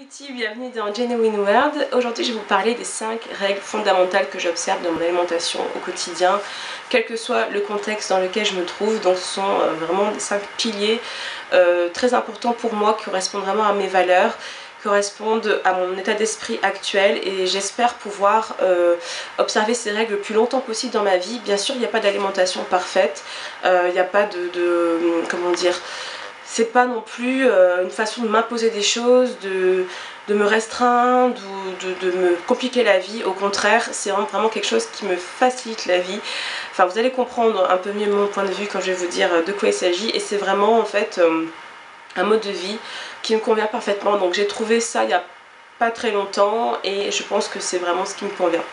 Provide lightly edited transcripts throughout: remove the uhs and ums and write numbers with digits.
Beauty, bienvenue dans Genuine World. Aujourd'hui je vais vous parler des 5 règles fondamentales que j'observe dans mon alimentation au quotidien, quel que soit le contexte dans lequel je me trouve. Donc ce sont vraiment des 5 piliers très importants pour moi, qui correspondent vraiment à mes valeurs, correspondent à mon état d'esprit actuel, et j'espère pouvoir observer ces règles le plus longtemps possible dans ma vie. Bien sûr, il n'y a pas d'alimentation parfaite, il n'y a pas comment dire, c'est pas non plus une façon de m'imposer des choses, de me restreindre ou de me compliquer la vie. Au contraire, c'est vraiment quelque chose qui me facilite la vie. Enfin, vous allez comprendre un peu mieux mon point de vue quand je vais vous dire de quoi il s'agit, et c'est vraiment en fait un mode de vie qui me convient parfaitement. Donc j'ai trouvé ça il y a pas très longtemps et je pense que c'est vraiment ce qui me convient.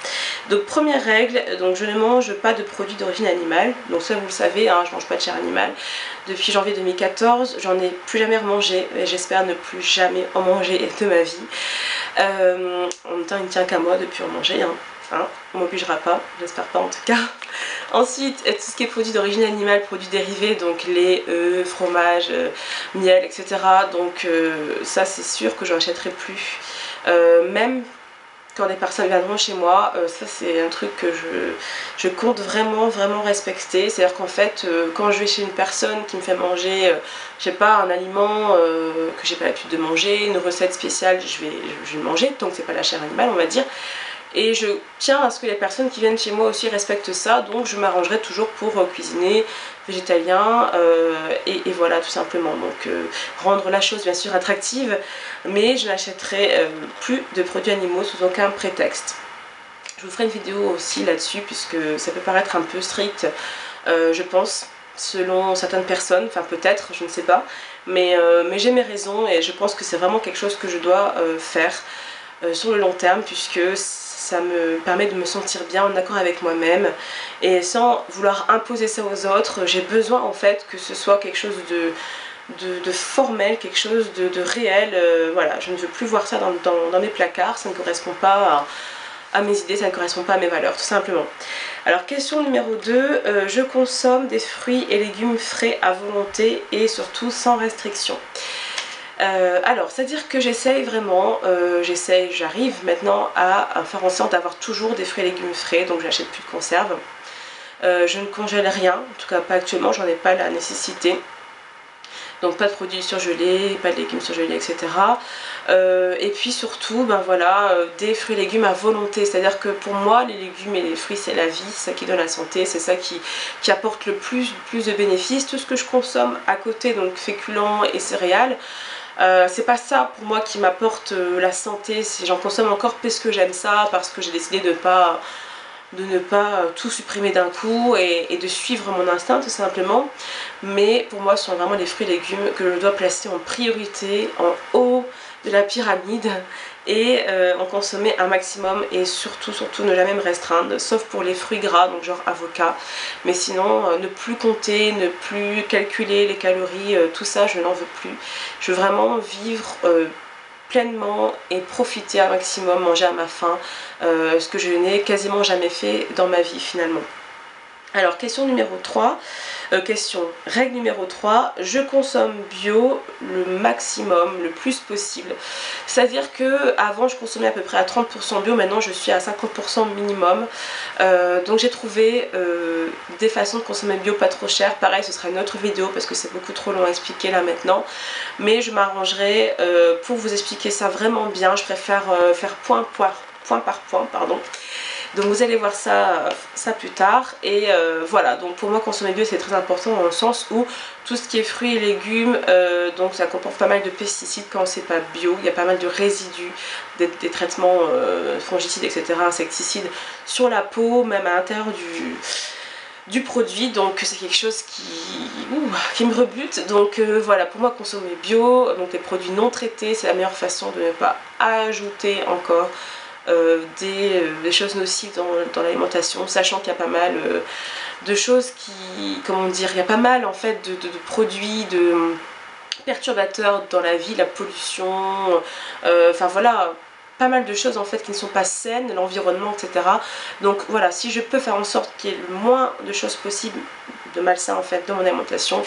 Donc première règle, donc je ne mange pas de produits d'origine animale. Donc ça vous le savez, hein, je mange pas de chair animale. Depuis janvier 2014, j'en ai plus jamais remangé et j'espère ne plus jamais en manger de ma vie. En même temps, il ne tient qu'à moi de plus en manger, hein, on m'obligera pas, j'espère pas en tout cas. Ensuite, tout ce qui est produits d'origine animale, produits dérivés, donc lait, œufs, fromage, miel, etc. Donc ça c'est sûr que j'en achèterai plus. Même quand des personnes viendront chez moi, ça c'est un truc que je compte vraiment respecter. C'est à dire qu'en fait quand je vais chez une personne qui me fait manger je sais pas, un aliment que j'ai pas l'habitude de manger, une recette spéciale, je vais le manger tant que c'est pas la chair animale, on va dire. Et je tiens à ce que les personnes qui viennent chez moi aussi respectent ça, donc je m'arrangerai toujours pour cuisiner végétalien et voilà, tout simplement. Donc rendre la chose bien sûr attractive, mais je n'achèterai plus de produits animaux sous aucun prétexte. Je vous ferai une vidéo aussi là-dessus, puisque ça peut paraître un peu strict, je pense, selon certaines personnes, enfin peut-être, je ne sais pas, mais j'ai mes raisons et je pense que c'est vraiment quelque chose que je dois faire sur le long terme, puisque ça me permet de me sentir bien en accord avec moi-même et sans vouloir imposer ça aux autres. J'ai besoin en fait que ce soit quelque chose de formel, quelque chose de réel. Voilà, je ne veux plus voir ça dans mes placards, ça ne correspond pas à mes idées, ça ne correspond pas à mes valeurs, tout simplement. Alors question numéro 2, je consomme des fruits et légumes frais à volonté et surtout sans restriction. Alors, c'est-à-dire que j'essaye vraiment, j'arrive maintenant à faire en sorte d'avoir toujours des fruits et légumes frais, donc j'achète plus de conserve. Je ne congèle rien, en tout cas pas actuellement, j'en ai pas la nécessité. Donc pas de produits surgelés, pas de légumes surgelés, etc. Et puis surtout, ben voilà, des fruits et légumes à volonté. C'est-à-dire que pour moi, les légumes et les fruits, c'est la vie, c'est ça qui donne la santé, c'est ça qui apporte le plus de bénéfices. Tout ce que je consomme à côté, donc féculents et céréales, c'est pas ça pour moi qui m'apporte la santé. J'en consomme encore parce que j'aime ça, parce que j'ai décidé de ne pas tout supprimer d'un coup et de suivre mon instinct tout simplement. Mais pour moi ce sont vraiment les fruits et légumes que je dois placer en priorité, en haut de la pyramide, et en consommer un maximum, et surtout ne jamais me restreindre, sauf pour les fruits gras, donc genre avocat. Mais sinon ne plus compter, ne plus calculer les calories, tout ça je n'en veux plus. Je veux vraiment vivre pleinement et profiter un maximum, manger à ma faim, ce que je n'ai quasiment jamais fait dans ma vie finalement. Alors question numéro 3, règle numéro 3, je consomme bio le maximum, le plus possible. C'est-à-dire que avant je consommais à peu près à 30% bio, maintenant je suis à 50% minimum. Donc j'ai trouvé des façons de consommer bio pas trop cher. Pareil, ce sera une autre vidéo parce que c'est beaucoup trop long à expliquer là maintenant. Mais je m'arrangerai pour vous expliquer ça vraiment bien. Je préfère faire point par point, pardon. Donc vous allez voir ça plus tard. Et voilà, donc pour moi consommer bio c'est très important, dans le sens où tout ce qui est fruits et légumes, donc ça comporte pas mal de pesticides quand c'est pas bio. Il y a pas mal de résidus, des traitements fongicides, etc., insecticides sur la peau, même à l'intérieur du produit. Donc c'est quelque chose qui me rebute. Donc voilà, pour moi consommer bio, donc des produits non traités, c'est la meilleure façon de ne pas ajouter encore des choses nocives dans l'alimentation, sachant qu'il y a pas mal de choses comment dire, il y a pas mal en fait de produits, de perturbateurs dans la vie, la pollution, enfin voilà, pas mal de choses en fait qui ne sont pas saines, l'environnement, etc. Donc voilà, si je peux faire en sorte qu'il y ait le moins de choses possibles de malsains en fait dans mon alimentation,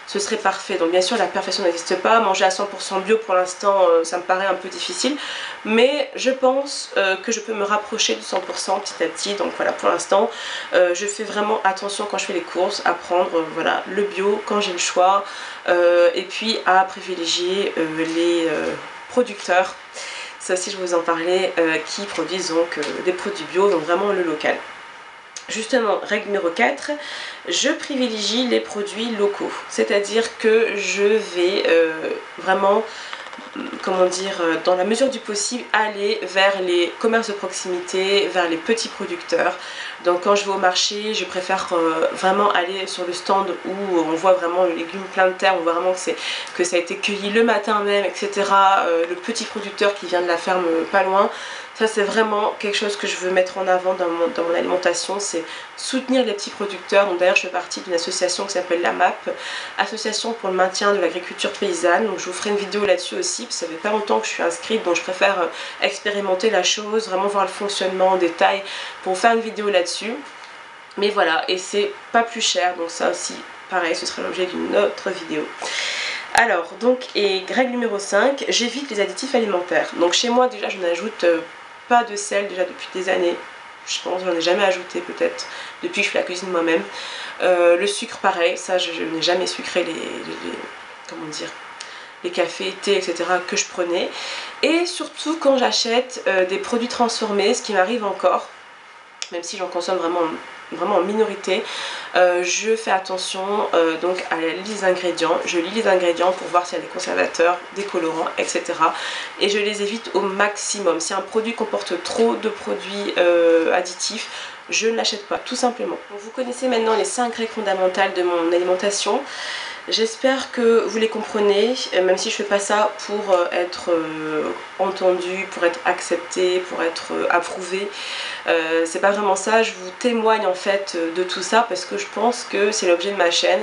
ce serait parfait. Donc bien sûr la perfection n'existe pas, manger à 100% bio pour l'instant ça me paraît un peu difficile, mais je pense que je peux me rapprocher du 100% petit à petit. Donc voilà, pour l'instant je fais vraiment attention quand je fais les courses à prendre voilà, le bio quand j'ai le choix, et puis à privilégier les producteurs, ça aussi je vous en parlais, qui produisent donc des produits bio, donc vraiment le local. Justement, règle numéro 4, je privilégie les produits locaux, c'est-à-dire que je vais vraiment, comment dire, dans la mesure du possible, aller vers les commerces de proximité, vers les petits producteurs. Donc quand je vais au marché, je préfère vraiment aller sur le stand où on voit vraiment le légume plein de terre, on voit vraiment que ça a été cueilli le matin même, etc. Le petit producteur qui vient de la ferme pas loin. Ça c'est vraiment quelque chose que je veux mettre en avant dans mon alimentation, c'est soutenir les petits producteurs. Donc d'ailleurs je fais partie d'une association qui s'appelle la MAP, Association pour le maintien de l'agriculture paysanne. Donc je vous ferai une vidéo là-dessus aussi, parce que ça fait pas longtemps que je suis inscrite, donc je préfère expérimenter la chose, vraiment voir le fonctionnement en détail pour faire une vidéo là-dessus. Mais voilà, et c'est pas plus cher, donc ça aussi pareil, ce sera l'objet d'une autre vidéo. Alors, donc, et règle numéro 5, j'évite les additifs alimentaires. Donc chez moi déjà je n'ajoute pas de sel déjà depuis des années. Je pense que j'en ai jamais ajouté peut-être depuis que je fais la cuisine moi-même. Le sucre pareil, ça je n'ai jamais sucré comment dire, les cafés, thé, etc. que je prenais. Et surtout quand j'achète des produits transformés, ce qui m'arrive encore, même si j'en consomme vraiment en minorité, je fais attention donc à la liste d'ingrédients. Je lis les ingrédients pour voir s'il y a des conservateurs, des colorants, etc. Et je les évite au maximum. Si un produit comporte trop de produits additifs, je ne l'achète pas, tout simplement. Donc vous connaissez maintenant les 5 règles fondamentales de mon alimentation. J'espère que vous les comprenez, même si je fais pas ça pour être entendue, pour être acceptée, pour être approuvée. C'est pas vraiment ça, je vous témoigne en fait de tout ça parce que je pense que c'est l'objet de ma chaîne.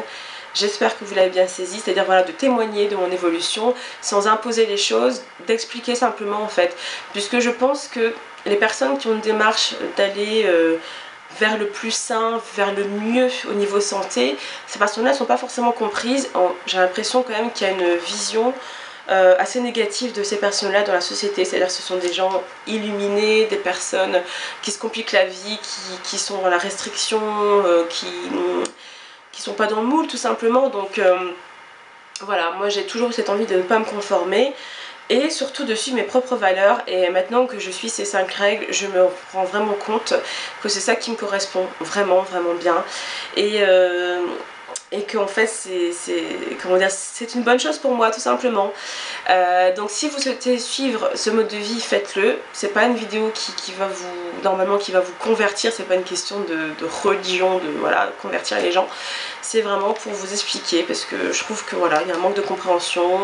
J'espère que vous l'avez bien saisi, c'est-à-dire voilà, de témoigner de mon évolution sans imposer les choses, d'expliquer simplement en fait. Puisque je pense que les personnes qui ont une démarche d'aller vers le plus sain, vers le mieux au niveau santé, ces personnes-là ne sont pas forcément comprises. J'ai l'impression quand même qu'il y a une vision assez négative de ces personnes-là dans la société. C'est-à-dire que ce sont des gens illuminés, des personnes qui se compliquent la vie, qui sont dans la restriction, qui sont pas dans le moule tout simplement. Donc voilà, moi j'ai toujours cette envie de ne pas me conformer. Et surtout de suivre mes propres valeurs, et maintenant que je suis ces 5 règles, je me rends vraiment compte que c'est ça qui me correspond vraiment bien, et qu'en fait c'est une bonne chose pour moi tout simplement. Donc si vous souhaitez suivre ce mode de vie, faites-le. C'est pas une vidéo qui va vous convertir, c'est pas une question de religion, de voilà, convertir les gens. C'est vraiment pour vous expliquer, parce que je trouve que voilà, il y a un manque de compréhension.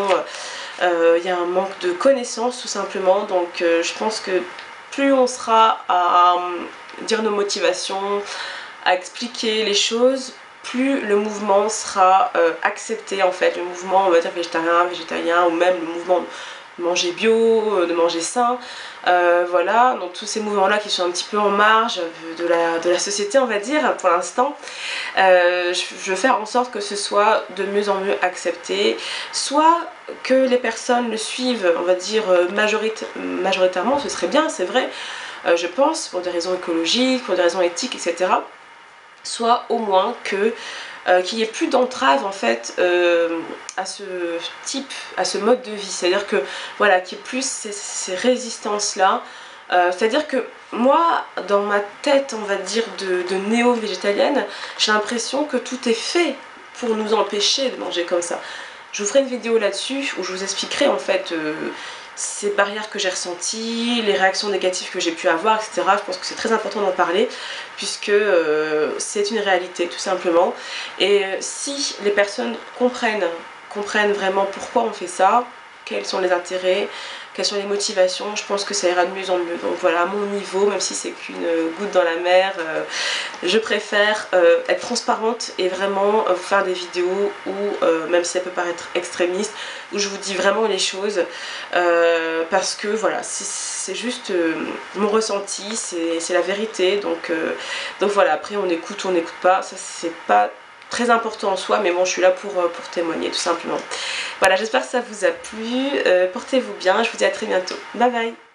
Il y a un manque de connaissances tout simplement, donc je pense que plus on sera à dire nos motivations, à expliquer les choses, plus le mouvement sera accepté en fait, le mouvement on va dire végétarien, ou même le mouvement de manger bio, de manger sain, voilà, donc tous ces mouvements là qui sont un petit peu en marge de la société on va dire pour l'instant. Je veux faire en sorte que ce soit de mieux en mieux accepté, soit que les personnes le suivent on va dire majoritairement, ce serait bien, c'est vrai, je pense, pour des raisons écologiques, pour des raisons éthiques, etc. Soit au moins qu'il n'y ait plus d'entrave en fait à ce mode de vie, c'est à dire que voilà, qu'il y ait plus ces résistances là, c'est à dire que moi dans ma tête on va dire de néo-végétalienne, j'ai l'impression que tout est fait pour nous empêcher de manger comme ça. Je vous ferai une vidéo là-dessus où je vous expliquerai en fait ces barrières que j'ai ressenties, les réactions négatives que j'ai pu avoir, etc. Je pense que c'est très important d'en parler puisque c'est une réalité tout simplement. Et si les personnes comprennent vraiment pourquoi on fait ça, quels sont les intérêts, quelles sont les motivations, je pense que ça ira de mieux en mieux. Donc voilà, à mon niveau, même si c'est qu'une goutte dans la mer, je préfère être transparente et vraiment vous faire des vidéos où, même si ça peut paraître extrémiste, où je vous dis vraiment les choses, parce que voilà, c'est juste mon ressenti, c'est la vérité, donc voilà, après on écoute ou on n'écoute pas, ça c'est pas très important en soi, mais bon, je suis là pour témoigner tout simplement. Voilà, j'espère que ça vous a plu, portez-vous bien, je vous dis à très bientôt. Bye bye.